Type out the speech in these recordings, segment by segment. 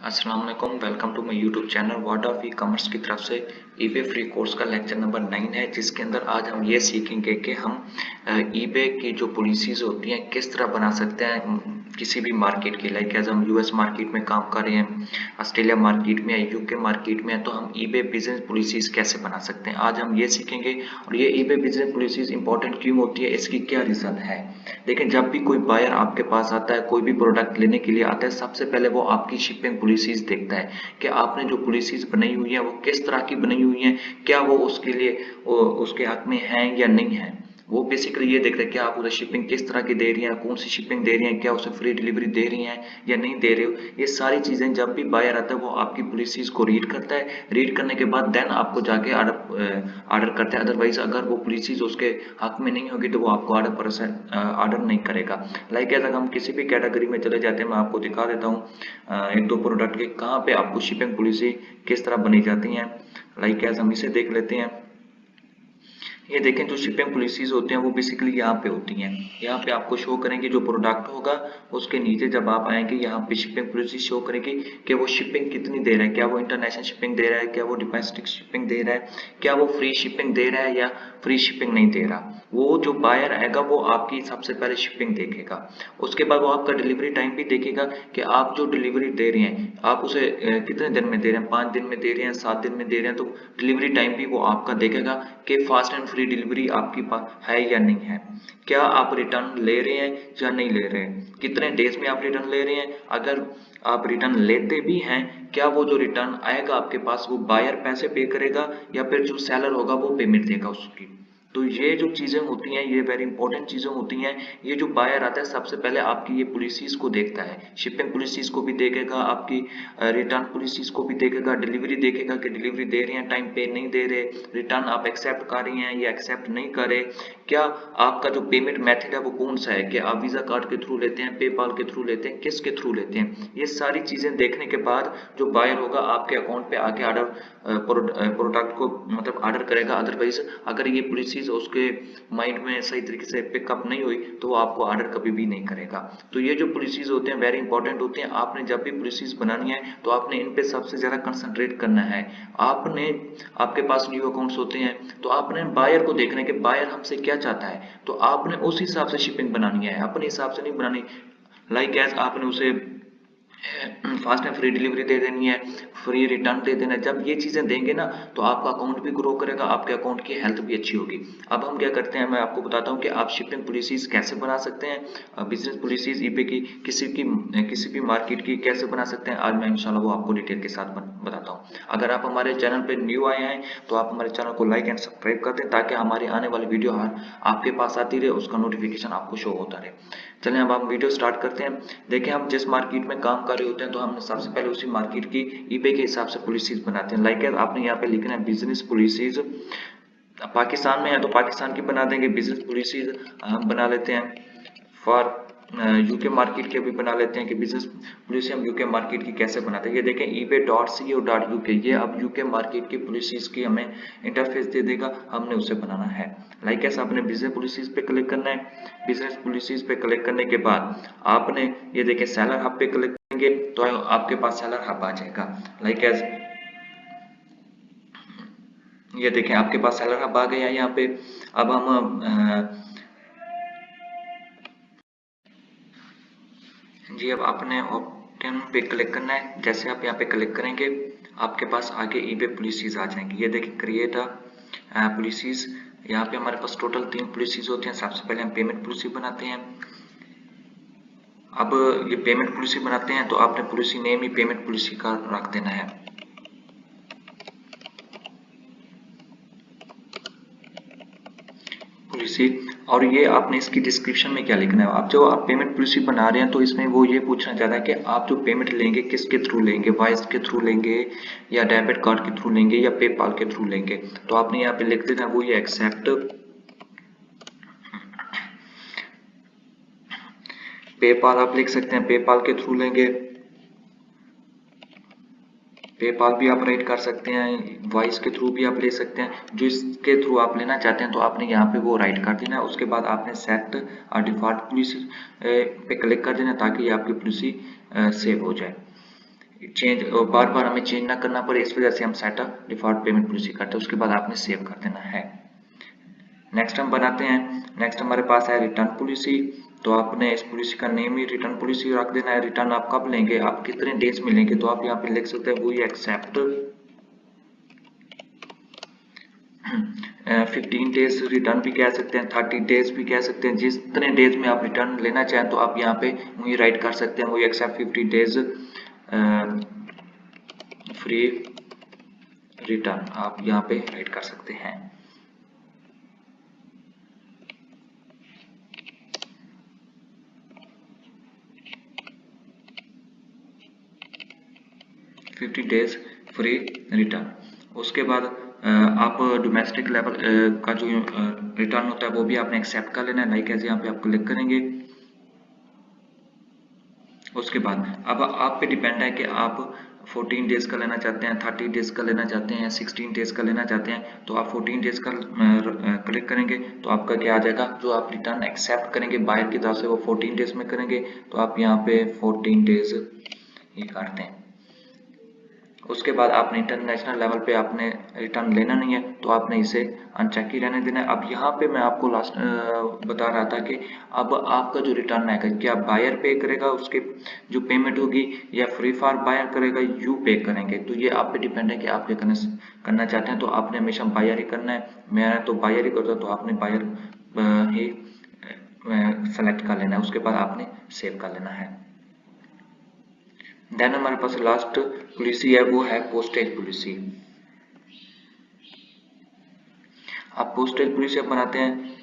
अस्सलाम वालेकुम, welcome to my YouTube channel world of e commerce की तरफ से ईबे फ्री कोर्स का लेक्चर नंबर 9 है, जिसके अंदर आज हम ये सीखेंगे कि हम ईबे की जो पॉलिसीज होती हैं किस तरह बना सकते हैं किसी भी मार्केट की। लाइक एज हम यूएस मार्केट में काम कर रहे हैं, ऑस्ट्रेलिया मार्केट में है, यूके मार्केट में है, तो हम ईबे बिजनेस पॉलिसीज कैसे बना सकते हैं आज हम ये सीखेंगे। और ये ईबे बिजनेस पॉलिसीज इंपॉर्टेंट क्यों होती है, इसकी क्या रीजन है। लेकिन जब भी कोई बायर आपके पास आता है, कोई भी प्रोडक्ट लेने के लिए आता है, सबसे पहले वो आपकी शिपिंग पॉलिसीज देखता है कि आपने जो पॉलिसीज बनाई हुई है वो किस तरह की बनाई हुई है, क्या वो उसके लिए उसके हक में है या नहीं है। वो बेसिकली ये देखते हैं कि आप उसे शिपिंग किस तरह की दे रही हैं, कौन सी शिपिंग दे रही हैं, क्या उसे फ्री डिलीवरी दे रही हैं या नहीं दे रहे हो। ये सारी चीजें जब भी बायर आता है वो आपकी पॉलिसीज को रीड करता है, रीड करने के बाद देन आपको जाके ऑर्डर करता है। अदरवाइज अगर वो पॉलिसीज उसके हक में नहीं होगी तो वो आपको ऑर्डर नहीं करेगा। लाइक अगर हम किसी भी कैटेगरी में चले जाते हैं, मैं आपको दिखा देता हूँ एक दो प्रोडक्ट के कहाँ पे आपको शिपिंग पॉलिसी किस तरह बनी जाती हैं। लाइक एज हम इसे देख लेते हैं। ये देखें, जो शिपिंग पॉलिसीज होते हैं वो बेसिकली यहाँ पे होती हैं। यहाँ पे आपको शो करेंगे जो प्रोडक्ट होगा उसके नीचे जब आप आएंगे यहाँ पे शिपिंग पॉलिसी शो करेगी कि वो शिपिंग कितनी दे रहा है, क्या वो इंटरनेशनल शिपिंग दे रहा है, क्या वो डोमेस्टिक शिपिंग दे रहा है, क्या वो फ्री शिपिंग दे रहा है या फ्री शिपिंग नहीं दे रहा। वो जो बायर आएगा वो आपकी सबसे पहले शिपिंग देखेगा, उसके बाद वो आपका डिलीवरी टाइम भी देखेगा कि आप जो डिलीवरी दे रहे हैं आप उसे कितने दिन में दे रहे हैं, 5 दिन में दे रहे हैं, 7 दिन में दे रहे हैं। तो डिलीवरी टाइम भी वो आपका देखेगा कि फास्ट एंड फ्री डिलीवरी आपकी पास है या नहीं है, क्या आप रिटर्न ले रहे हैं या नहीं ले रहे हैं, कितने डेज में आप रिटर्न ले रहे हैं। अगर आप रिटर्न लेते भी हैं, क्या वो जो रिटर्न आएगा आपके पास वो बायर पैसे पे करेगा या फिर जो सेलर होगा वो पेमेंट देगा उसकी। तो ये जो चीजें होती हैं ये वेरी इंपॉर्टेंट चीजें होती हैं। ये जो बायर आता है सबसे पहले आपकी ये पॉलिसीज को देखता है, शिपिंग पॉलिसीज को भी देखेगा, आपकी रिटर्न पॉलिसीज को भी देखेगा, डिलीवरी देखेगा कि डिलीवरी दे रहे हैं टाइम पे, नहीं दे रहे, रिटर्न आप एक्सेप्ट कर रही हैं या एक्सेप्ट नहीं कर रहे, क्या आपका जो पेमेंट मेथड है वो कौन सा है, कि आप वीजा कार्ड के थ्रू लेते हैं, पेपाल के थ्रू लेते हैं, किसके थ्रू लेते हैं। ये सारी चीजें देखने के बाद जो बायर होगा आपके अकाउंट पे आके ऑर्डर प्रोडक्ट को मतलब ऑर्डर करेगा। अदरवाइज अगर ये पॉलिसीज उसके माइंड में सही तरीके से पिकअप नहीं हुई तो वो आपको ऑर्डर कभी भी नहीं करेगा। तो ये जो पॉलिसीज होते हैं वेरी इंपॉर्टेंट होते हैं। आपने जब भी पॉलिसीज बनानी है तो आपने इन पे सबसे ज्यादा कंसंट्रेट करना है। आपने आपके पास न्यू अकाउंट्स होते हैं तो आपने बायर को देखना है कि बायर हमसे क्या चाहता है, तो आपने उस हिसाब से शिपिंग बनानी है, अपने हिसाब से नहीं बनानी। लाइक एज आपने उसे फास्ट एंड फ्री डिलीवरी दे देनी है, फ्री रिटर्न दे देना है। जब ये चीजें देंगे ना तो आपका अकाउंट भी ग्रो करेगा, आपके अकाउंट की हेल्थ भी अच्छी होगी। अब हम क्या करते हैं, मैं आपको बताता हूँ कि आप शिपिंग पॉलिसीज कैसे बना सकते हैं, बिजनेस पॉलिसीज ईबे की किसी भी मार्केट की कैसे बना सकते हैं। आज मैं इंशाल्लाह वो आपको डिटेल के साथ बताता हूँ। अगर आप हमारे चैनल पे न्यू आए हैं तो आप हमारे चैनल को लाइक एंड सब्सक्राइब कर दें ताकि हमारी आने वाली वीडियो आपके पास आती रहे, उसका नोटिफिकेशन आपको शो होता रहे। चलें अब हम वीडियो स्टार्ट करते हैं। देखें, हम जिस मार्केट में काम कर रहे होते हैं तो हम सबसे पहले उसी मार्केट की ईबे के हिसाब से पॉलिसीज बनाते हैं। लाइक आपने यहाँ पे लिखना है बिजनेस पॉलिसीज। पाकिस्तान में है तो पाकिस्तान की बना देंगे बिजनेस पॉलिसीज। हम बना लेते हैं फॉर यूके मार्केट के भी बना लेते हैं कि बिजनेस पॉलिसी हम यूके मार्केट की कैसे बनाते हैं। ये देखें ebay.co.uk, ये अब यूके मार्केट की पॉलिसीज की हमें इंटरफेस दे देगा, हमने उसे बनाना है। लाइक ऐसा आपने बिजनेस पॉलिसीज पे क्लिक करना है। बिजनेस पॉलिसीज पे क्लिक करने के बाद आपने ये देखें सेलर हब पे क्लिक करेंगे तो आपके पास सेलर हब आ जाएगा। लाइक एज ये देखें आपके पास सेलर हब आ गया यहाँ पे। अब हम जी अब आपने ऑप्शन पे क्लिक करना है। जैसे आप यहाँ पे क्लिक करेंगे आपके पास आगे ईबे पॉलिसीज आ जाएंगी। ये देखिए क्रिएट पॉलिसीज, यहाँ पे हमारे पास टोटल 3 पॉलिसीज होती हैं। सबसे पहले हम पेमेंट पॉलिसी बनाते हैं। अब ये पेमेंट पॉलिसी बनाते हैं तो आपने पॉलिसी नेम ही पेमेंट पॉलिसी का रख देना है। पॉलिसी, और ये आपने इसकी डिस्क्रिप्शन में क्या लिखना है। आप जो आप पेमेंट पॉलिसी बना रहे हैं तो इसमें वो ये पूछना चाहता है कि आप जो पेमेंट लेंगे किसके थ्रू लेंगे, वाइस के थ्रू लेंगे या डेबिट कार्ड के थ्रू लेंगे या पेपाल के थ्रू लेंगे। तो आपने यहाँ पे लिख देना वो ये एक्सेप्ट पेपाल, आप लिख सकते हैं पेपाल के थ्रू लेंगे। पेपाल भी आप राइट कर सकते हैं, वॉइस के थ्रू भी आप ले सकते हैं। जो इसके थ्रू आप लेना चाहते हैं तो आपने यहाँ पे वो राइट कर देना है। उसके बाद आपने सेट डिफॉल्ट पॉलिसी पे क्लिक कर देना ताकि ये आपकी पॉलिसी सेव हो जाए। चेंज बार बार हमें चेंज ना करना पड़े, इस वजह से हम set up default payment policy करते हैं। उसके बाद आपने सेव कर देना है। नेक्स्ट हम बनाते हैं, नेक्स्ट हमारे पास है रिटर्न पॉलिसी। तो आपने इस पॉलिसी का नेम ही रिटर्न पॉलिसी रख देना है। रिटर्न आप कब लेंगे, आप कितने डेज में लेंगे, तो आप यहाँ पे लिख सकते हैं वी एक्सेप्ट 15 डेज रिटर्न भी कह सकते हैं, 30 डेज भी कह सकते हैं। जितने डेज में आप रिटर्न लेना चाहें तो आप यहाँ पे वही राइट कर सकते हैं, वही एक्सेप्ट 50 डेज फ्री रिटर्न आप यहाँ पे राइट कर सकते हैं। Fifty days free return. उसके बाद आप डोमेस्टिक लेवल का जो रिटर्न होता है वो भी आपने एक्सेप्ट कर लेना है। लाइक ऐसे यहाँ पे आप क्लिक करेंगे। उसके बाद अब आप पे डिपेंड है कि आप 14 डेज का लेना चाहते हैं, 30 डेज का लेना चाहते हैं, 16 डेज का लेना चाहते हैं। तो आप 14 डेज का क्लिक करेंगे तो आपका क्या आ जाएगा, जो आप रिटर्न एक्सेप्ट करेंगे बायर की तरफ से वो 14 डेज में करेंगे। तो आप यहाँ पे 14 डेज ये करते हैं। उसके बाद आपने इंटरनेशनल लेवल पे आपने रिटर्न लेना नहीं है तो आपने इसे अनचेक ही रहने देना है। अब यहाँ पे मैं आपको लास्ट बता रहा था कि अब आपका जो रिटर्न है क्या बायर पे करेगा, उसके जो पेमेंट होगी, या फ्री फॉर बायर करेगा, यू पे करेंगे। तो ये आप पे डिपेंड है कि आप क्या करना चाहते हैं। तो आपने हमेशा बायर ही करना है, मैं तो बायर ही करता, तो आपने बायर ही सेलेक्ट कर लेना है। उसके बाद आपने सेव कर लेना है। देन हमारे पास लास्ट पॉलिसी है, वो है पोस्टेज पॉलिसी। आप पोस्टेज पॉलिसी अब बनाते हैं।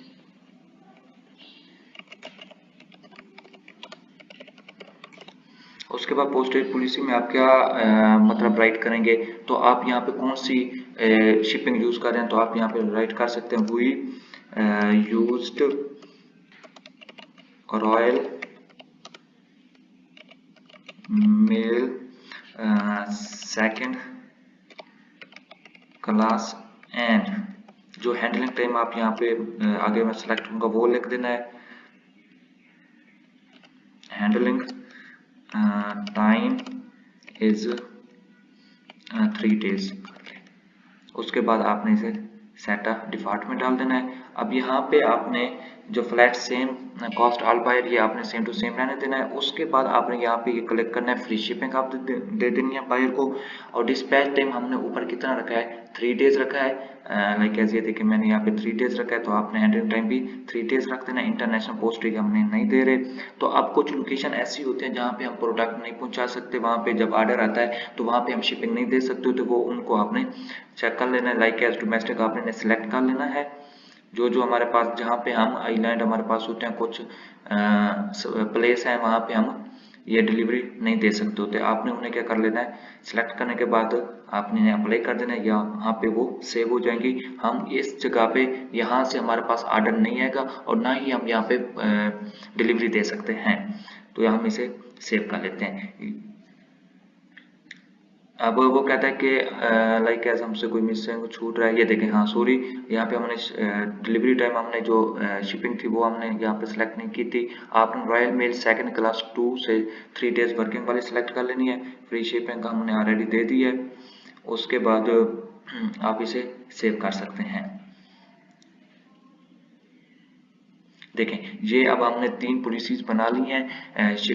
उसके बाद पोस्टेज पॉलिसी में आप क्या मतलब राइट करेंगे, तो आप यहाँ पे कौन सी शिपिंग यूज कर रहे हैं तो आप यहाँ पे राइट कर सकते हैं we used Royal Mail second class and जो हैंडलिंग टाइम आप यहाँ पे आगे मैं सेलेक्ट करूंगा वो लिख देना है, हैंडलिंग टाइम इज 3 डेज। उसके बाद आपने इसे सेट अप डिफॉल्ट में डाल देना है। अब यहाँ पे आपने जो flat same cost all buyer ये आपने सेम टू सेम रहने देना है। उसके बाद आपने यहाँ पे ये कलेक्ट करना है, फ्री शिपिंग आप दे देनी है बायर को। और डिस्पैच टाइम हमने ऊपर कितना रखा है, 3 डेज रखा है। लाइक ऐसे देखिए मैंने यहाँ पे 3 डेज रखा है, तो आपने हैंडलिंग टाइम भी 3 डेज रख देना। इंटरनेशनल पोस्टेज हमने नहीं दे रहे। तो अब कुछ लोकेशन ऐसी होती है जहाँ पे हम प्रोडक्ट नहीं पहुँचा सकते, वहाँ पे जब ऑर्डर आता है तो वहाँ पे हम शिपिंग नहीं दे सकते, तो वो उनको आपने चेक कर लेना है। लाइक एज डोमेस्टिक आपने सिलेक्ट कर लेना है। जो जो हमारे पास जहाँ पे हम आइलैंड हमारे पास होते हैं, कुछ प्लेस हैं वहाँ पे हम ये डिलीवरी नहीं दे सकते होते, आपने उन्हें क्या कर लेना है, सिलेक्ट करने के बाद आपने अप्लाई कर देना है, यहाँ पे वो सेव हो जाएंगी। हम इस जगह पे यहाँ से हमारे पास ऑर्डर नहीं आएगा और ना ही हम यहाँ पे डिलीवरी दे सकते हैं। तो हम इसे सेव कर लेते हैं। अब वो कहता है कि लाइक ऐसा हमसे कोई मिसिंग छूट रहा है, ये देखें, हाँ सॉरी, यहाँ पे हमने डिलीवरी टाइम हमने जो शिपिंग थी वो हमने यहाँ पे सिलेक्ट नहीं की थी। आपने रॉयल मेल सेकंड क्लास 2 से 3 डेज वर्किंग वाली सिलेक्ट कर लेनी है। फ्री शिपिंग का हमने ऑलरेडी दे दी है। उसके बाद आप इसे सेव कर सकते हैं। देखें, ये अब हमने 3 पॉलिसीज बना ली हैं,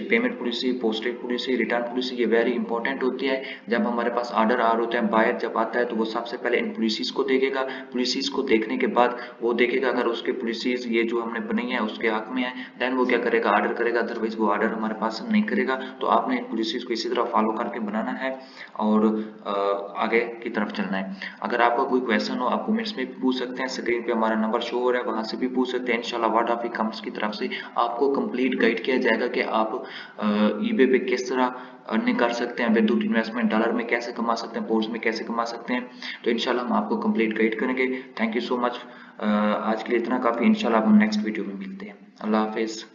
payment policy, postage policy, return policy. ये वेरी इंपॉर्टेंट होती है। जब हमारे पास ऑर्डर आ रहे होते हैं, बायर जब आता है तो वो सबसे पहले इन पॉलिसीज को देखेगा। पॉलिसीज को देखने के बाद वो देखेगा अगर उसके पॉलिसीज ये जो हमने बनाई है उसके हक में है, देन वो क्या करेगा, ऑर्डर करेगा। अदरवाइज वो ऑर्डर हमारे पास नहीं करेगा। तो आपने इन पॉलिसीज को इसी तरह फॉलो करके बनाना है और आगे की तरफ चलना है। अगर आपका कोई क्वेश्चन हो आप कमेंट्स में भी पूछ सकते हैं, स्क्रीन पे हमारा नंबर शो हो रहा है, वहां से भी पूछ सकते हैं। इंशाल्लाह व्हाट ऑफ कम्स की तरफ से आपको कंप्लीट गाइड किया जाएगा कि आप ईबे पे किस तरह अर्निंग कर सकते हैं, विदाउट इन्वेस्टमेंट डॉलर में कैसे कमा सकते हैं, पोर्ट्स में कैसे कमा सकते हैं। तो इंशाल्लाह हम आपको कंप्लीट गाइड करेंगे। Thank you so much. आज के लिए इतना काफी। इंशाल्लाह हम नेक्स्ट वीडियो में मिलते हैं। अल्लाह हाफिज।